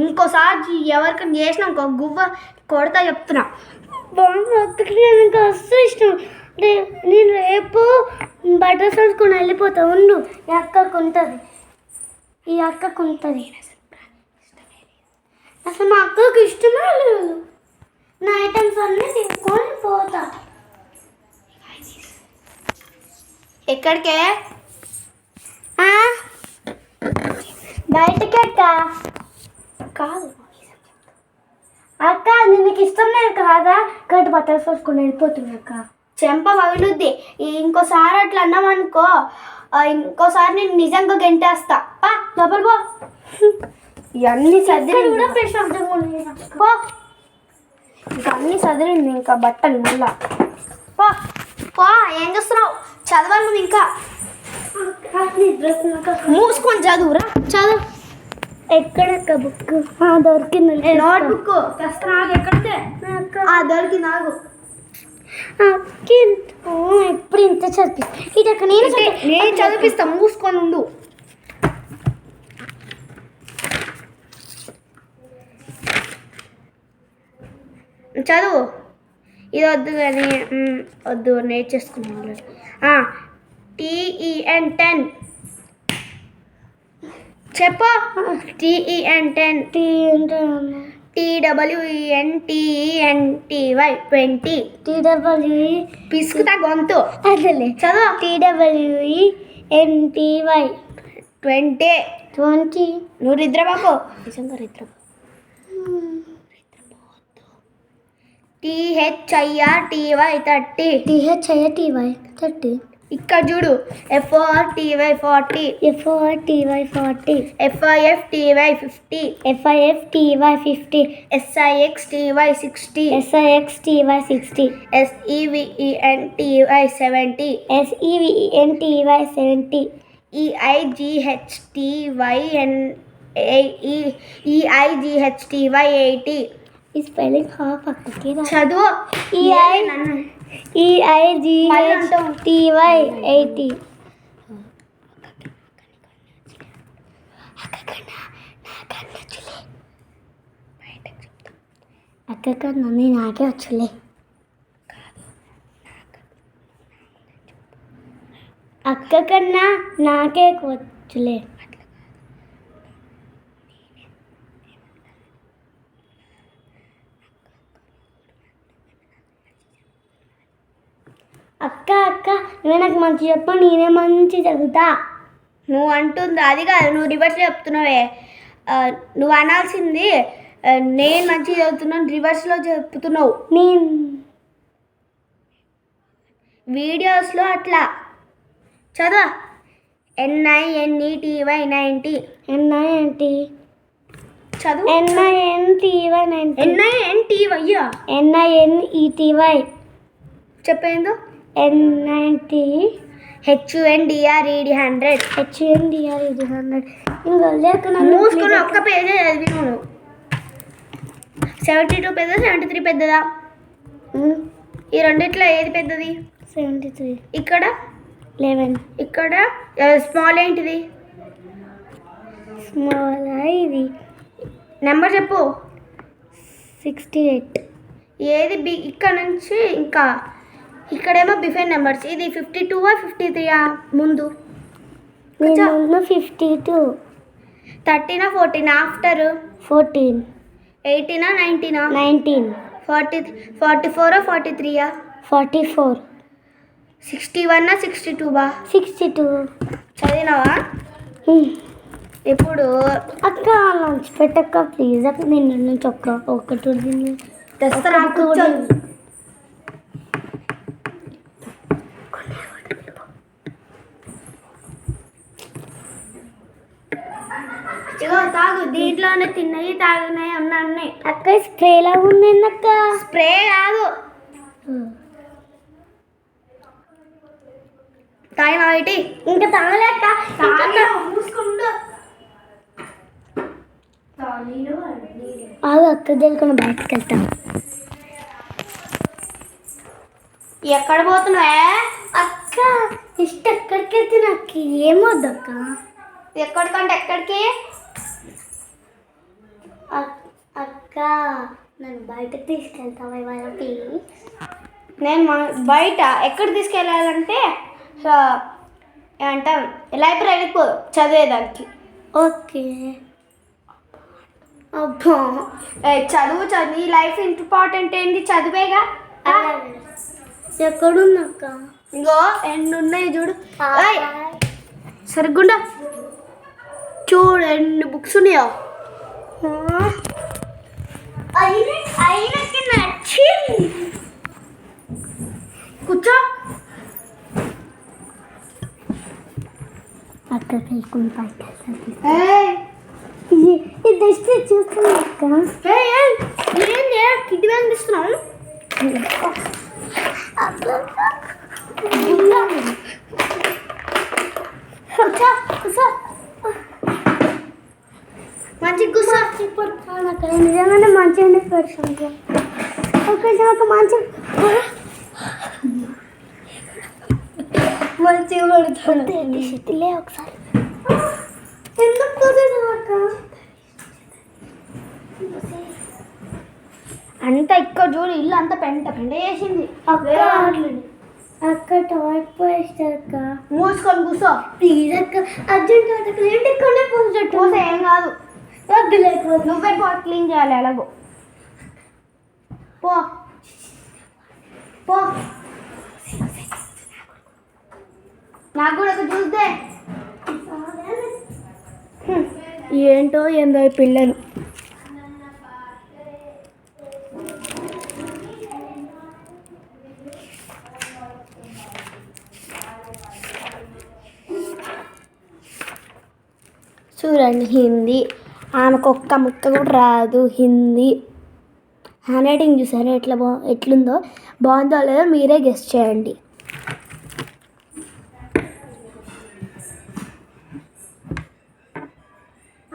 ఇంకోసారి ఎవరికైనా చేసినా ఇంకో గువ్వ కొడతా చెప్తున్నా. ఇంకా వస్తూ ఇష్టం. నేను రేపు బట్టలు సర్దుకొని వెళ్ళిపోతా. ఉండు, ఈ అక్కకు ఉంటుంది. అసలు మా అక్కకు ఇష్టమే లేదు. నా ఐటమ్స్ అన్నీ తీసుకొని పోతా. ఎక్కడికే? బయటకి అక్క. కాదు అక్క, నీకు ఇష్టం లేదు కాదా? కాబట్టి బట్టలు సర్దుకొని వెళ్ళిపోతుంది అక్క. చెంప పగులుద్ది. ఇంకోసారి అట్లా అన్నామనుకో, ఇంకోసారి నేను నిజంగా గెంటేస్తా. లోపల పో. ఇవన్నీ సదిరి కూడా పో. ఇంకా అన్నీ సదిరింది. ఇంకా బట్టలు మళ్ళా పో పో. ఏం చేస్తున్నావు? చదవాలి నువ్వు. ఇంకా మూసుకొని చదువురా. చదువు. ఎక్కడక్క బుక్? దొరికింది. నోట్బుక్ తెస్తా. ఎక్కడితే దొరికింది. నాకు ఎప్పుడు ఇంత చదివిస్తా. నేను చదివిస్తా. మూసుకొని ఉండు. చదువు. ఇది వద్దు కానీ వద్దు, నేర్చేసుకున్నాను. TEN 10 చెప్పు. TEN 10. TWENTENTY 20. పిసుకుతా గొంతు. అసలే చదువు. TWENTY 20. నువ్వు నిద్రపోకు. నిజంగా నిద్రపో. THIRTY 30. ఇక్కడ చూడు. FORTY 40. FORTY 40. FIFTY 50. FIFTY 50. SIXTY 60. SIXTY 60. SEVENTY 70. SEVENTY 70. EIGHTY 80. ఈ స్పెల్లింగ్ హాఫ్ అక్కడికి చదువు. EIGHTY 80. అక్క కన్నా నాకే వచ్చులే. అక్క కన్నా నాకే వచ్చులే. అక్క నువ్వు నాకు మంచి చెప్ప, నేనే మంచి చదువుతా. నువ్వు అంటుంది అది కాదు, నువ్వు రివర్స్లో చెప్తున్నావే. నువ్వు అనాల్సింది నేను మంచిగా చదువుతున్నాను, రివర్స్లో చెప్తున్నావు. నేను వీడియోస్లో అట్లా చదువు. NINETY 90. NINT చదువు. NINTY 90. NINTY NINETY చెప్పేందు. NINT HUNDRED 100. HUNDRED 100. ఇంకా లేక మూసుకొని ఒక్క పేజే చదివి నువ్వు. 72 పెద్దదా 73 పెద్దదా? ఈ రెండిట్లో ఏది పెద్దది? 73. ఇక్కడ 11. ఇక్కడ స్మాల్ ఏంటిది? స్మాల్ ఇది. నెంబర్ చెప్పు. 68. ఏది ఇక్కడ నుంచి ఇంకా ఇక్కడేమో బిఫైన్ నెంబర్స్. ఇది 52 53 ముందు? 52. 13 14 ఆఫ్టర్? 14. 18 19? 19. 44 43? 44. 61 62? 62. చదివినావా? ఇప్పుడు అక్క లంచ్ పెట్టక్క ప్లీజ్. అక్క నేను నుంచి ఒకటి తెస్తారా? ఇగో తాగు. దీంట్లోనే తిన్నవి తాగినాయి ఉన్నాయి. అక్క స్ప్రే లాగా ఉంది అక్క. స్ప్రే కాదు, తాగినా ఇటీ. ఇంకా తాగలేక మూసుకుంటూ అక్క తెలుసుకుని బయటకు వెళ్తాం. ఎక్కడ పోతున్నావే? అక్క ఎక్కడికి వెళ్తే నాకు ఏమొద్దు అక్క. ఎక్కడికంటే ఎక్కడికి? బయటకు తీసుకెళ్తావా ఇవాళ ప్లీజ్? నేను బయట ఎక్కడ తీసుకెళ్ళాలంటే ఏమంటాం లైబ్రరీకి పో చదివేదానికి. ఓకే. అబ్బా చదువు చదివి లైఫ్ ఇంపార్టెంట్ ఏంటి చదివేగా. ఎక్కడున్నాక? ఇంకో ఎన్ని ఉన్నాయి చూడు. సరిగ్గుండా చూడు ఎన్ని బుక్స్ ఉన్నాయో. అయినకి నచ్చింది. కూర్చో. అక్క తీసుకుని జస్ట్ చూస్తున్నా అక్క. ఏంటి కిడ్నీ బ్యాంక్ ఇస్తున్నావు? మంచి కూర్చో. అక్కడ నిజంగానే మంచిగానే పరిశ్రమ. ఒక మంచి మంచిగా పడుతుంది. శక్తిలే ఒకసారి ఎందుకు కూర్చున్నావు అక్క? అంత ఇక్కడ చూడు ఇల్లు అంతా పెంట పెంట చేసింది. అక్క టాయిలెట్ పోయిస్తారు అక్క. మూసుకొని కూర్చో ప్లీజ్ అక్క. అర్జెంట్ అక్కడ ఏంటి ఇక్కడనే పోసేటట్టు. పోతే ఏం కాదు. వద్దు లేకపోతే నువ్వే పో క్లీన్ చేయాలి ఎలాగో. పో పో. నాకు కూడా ఒక చూస్తే ఏంటో ఏందో ఈ పిల్లలు. చూడండి హిందీ ఆమెకు ఒక్క ముక్క కూడా రాదు హిందీ. హ్యాండ్ రైటింగ్ చూసారా ఎట్లుందో? బాగుందో లేదో మీరే గెస్ట్ చేయండి.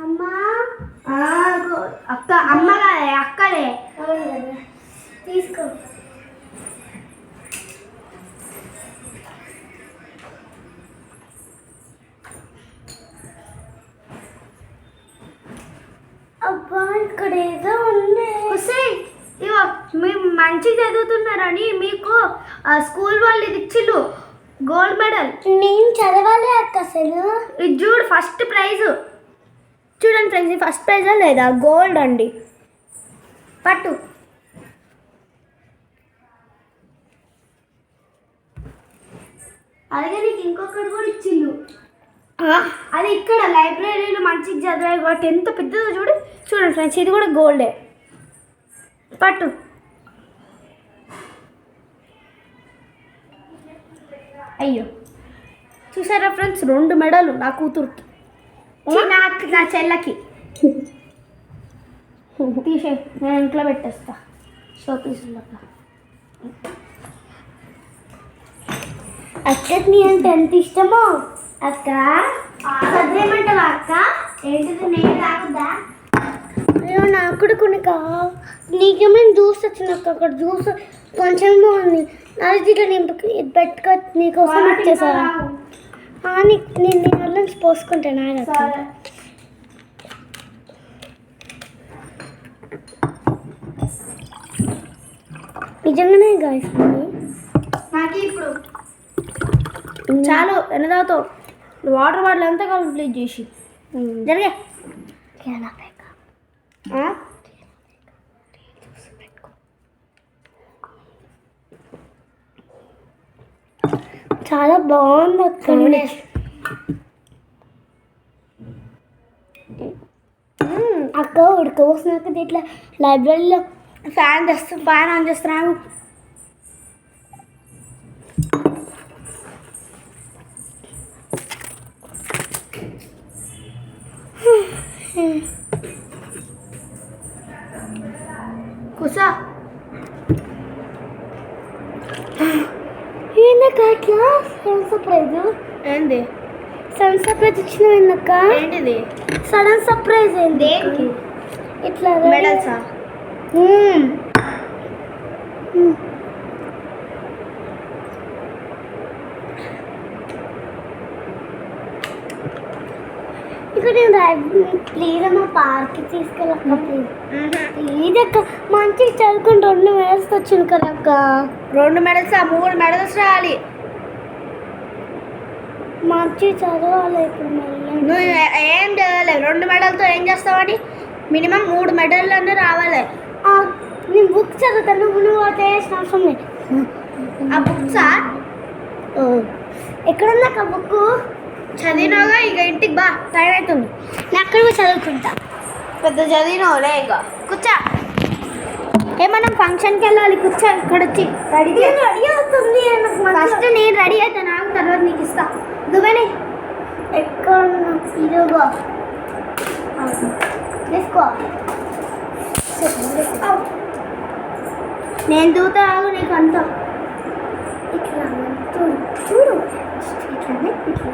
అమ్మా అక్క అమ్మగా అక్కలే తీసుకో. అబ్బా ఇక్కడ ఏదో ఉంది. ఇవో మేము మంచిగా చదువుతున్నారని మీకు స్కూల్ వాళ్ళు ఇది ఇచ్చిళ్ళు గోల్డ్ మెడల్. నేను చదవాలి అక్క అసలు. ఇది చూడు ఫస్ట్ ప్రైజ్. చూడండి ఫ్రెండ్స్ ఇది ఫస్ట్ ప్రైజా లేదా? గోల్డ్ అండి. పట్టు. అలాగే నీకు ఇంకొకటి కూడా ఇచ్చిళ్ళు. అది ఇక్కడ లైబ్రరీలో మంచిగా చదివాయి కాబట్టి ఎంత పెద్దదో చూడు. చూడండి ఫ్రెండ్స్ ఇది కూడా గోల్డే. పట్టు. అయ్యో చూసారా ఫ్రెండ్స్ 2 మెడలు నా కూతురుకి, నాకు నా చెల్లకి. తీసే నేను ఇంట్లో పెట్టేస్తా షోపీసులో. అక్కకి నీ అంటే ఎంత ఇష్టమో. అక్క చదివేమంటావా అక్క? ఏంటిది నేను తాగుద్దా? అయ్యో నాకు కూడా కొన్ని నీకేమైనా జ్యూస్ వచ్చినాక అక్కడ జ్యూస్ కొంచెం బాగుంది. అది ఇట్లా నేను పెట్టుకో నీకోసం వచ్చేసా. నేను వల్ల నుంచి పోసుకుంటాను. నిజంగానే గాయస్ నాకు ఇప్పుడు చాలు ఎన్ని తాగుతావు? వాటర్ బాటిల్ అంతా కంప్లీట్ చేసి జరిగే. చాలా బాగుంది అక్క. అక్క ఉడకపోసినాక ఇట్లా లైబ్రరీలో ఫ్యాన్ ఆన్ చేస్తున్నాము. కూసా ఏందక్క అట్లా సడన్ సర్ప్రైజ్? ఏంది సడన్ సర్ప్రైజ్ ఇచ్చిన ఏందక్క? ఏంటిది సడన్ సర్ప్రైజ్ ఏంది? ఇట్లా మెడల్సా? ఇంకా నేను ప్లీజ్ అమ్మ పార్క్కి తీసుకెళ్ళక్క ప్లీజ్ అక్క మంచిగా చదువుకుని 2 మెడల్స్ వచ్చింది కదా అక్క 2 మెడల్స్ 3 మెడల్స్ రావాలి. మంచిగా చదవాలి ఇప్పుడు మళ్ళీ నువ్వు ఏం చదవలేవు. 2 మెడల్తో ఏం చేస్తావని మినిమం 3 మెడల్ అన్నీ రావాలి. నేను బుక్ చదువుతాను నువ్వు అదే చేసిన అవసరం లేదు. ఆ బుక్సా ఎక్కడుందాక బుక్ చదివినావుగా, ఇక ఇంటికి బా, టైం అవుతుంది. నేను అక్కడ పోయి చదువుకుంటా. పెద్ద చదివినావులే, ఇక కూర్చో. మనం ఫంక్షన్కి వెళ్ళాలి, కూర్చో ఇక్కడ వచ్చి రెడీ అవుతుంది. ఫస్ట్ నేను రెడీ అవుతాను, నాకు తర్వాత నీకు ఇస్తా. దువ్వని ఎక్కడ ఇదిగో తీసుకో. నేను దూతా ఆగు, నీకు అంతా ఇట్లా చూడు చూడు ఇట్లానే ఇట్లా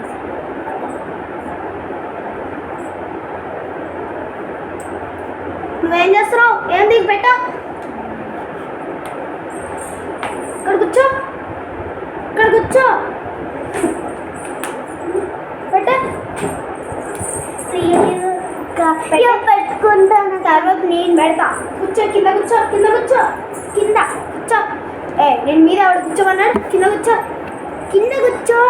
నువ్వేం చేస్తున్నావు? ఏం దిగు పెట్టా, ఇక్కడ కూర్చో, ఇక్కడ కూర్చో, పెట్ట పెట్టుకుంటాను. తర్వాత నేను పెడతా. కూర్చో, కింద కూర్చో, కింద కూర్చో, కింద కూర్చో. నేను మీద ఆవిడ కూర్చోమన్నాడు, కింద కూర్చో, కింద కూర్చో.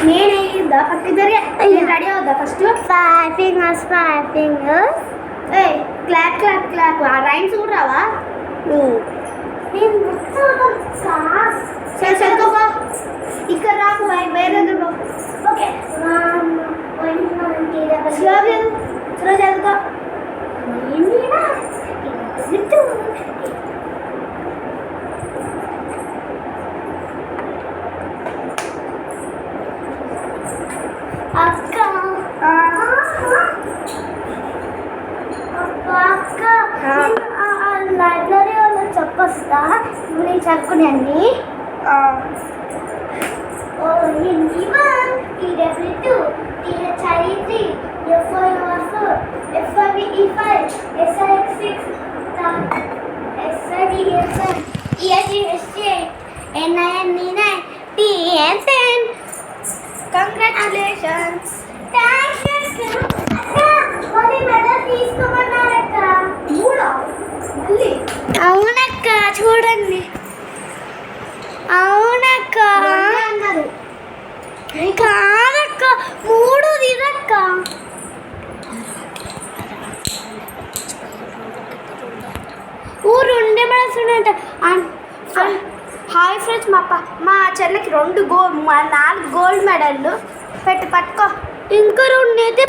నేనే ఇద్దా పక్క జరిగే రెడీ అవుద్దా first? 5 fingers 5 fingers. Clap clap clap. ఆ రైమ్స్ కూడా రావా? నేను సరే చదువుకో. ఇక్కడ రాకు, వేరే దగ్గర. ఓకే స్లో చదువుకో. అక్క అక్క లైబ్రరీ వాళ్ళు చెప్పొస్తా నేను చదువుకున్నాను. Hindi 1, TW2, THI3, F4, F5, SIX6, SIDSN, EIGSJ, NIN9, TN10. Congratulations. Thanks అక్క. మరి మెడల్ తీసుకోమన్నారక్క. మళ్ళీ అవునక్క చూడండి. అవునక్క అన్నారు. కాదక్క 3 తిరక్క. ఓ 2 మెడల్స్ ఉన్నాయంట. హాయ్ ఫ్రెండ్స్, మా చెల్లెకి 4 గోల్డ్ మెడల్లు పెట్టి పట్టుకో. ఇంకా 2 అయితే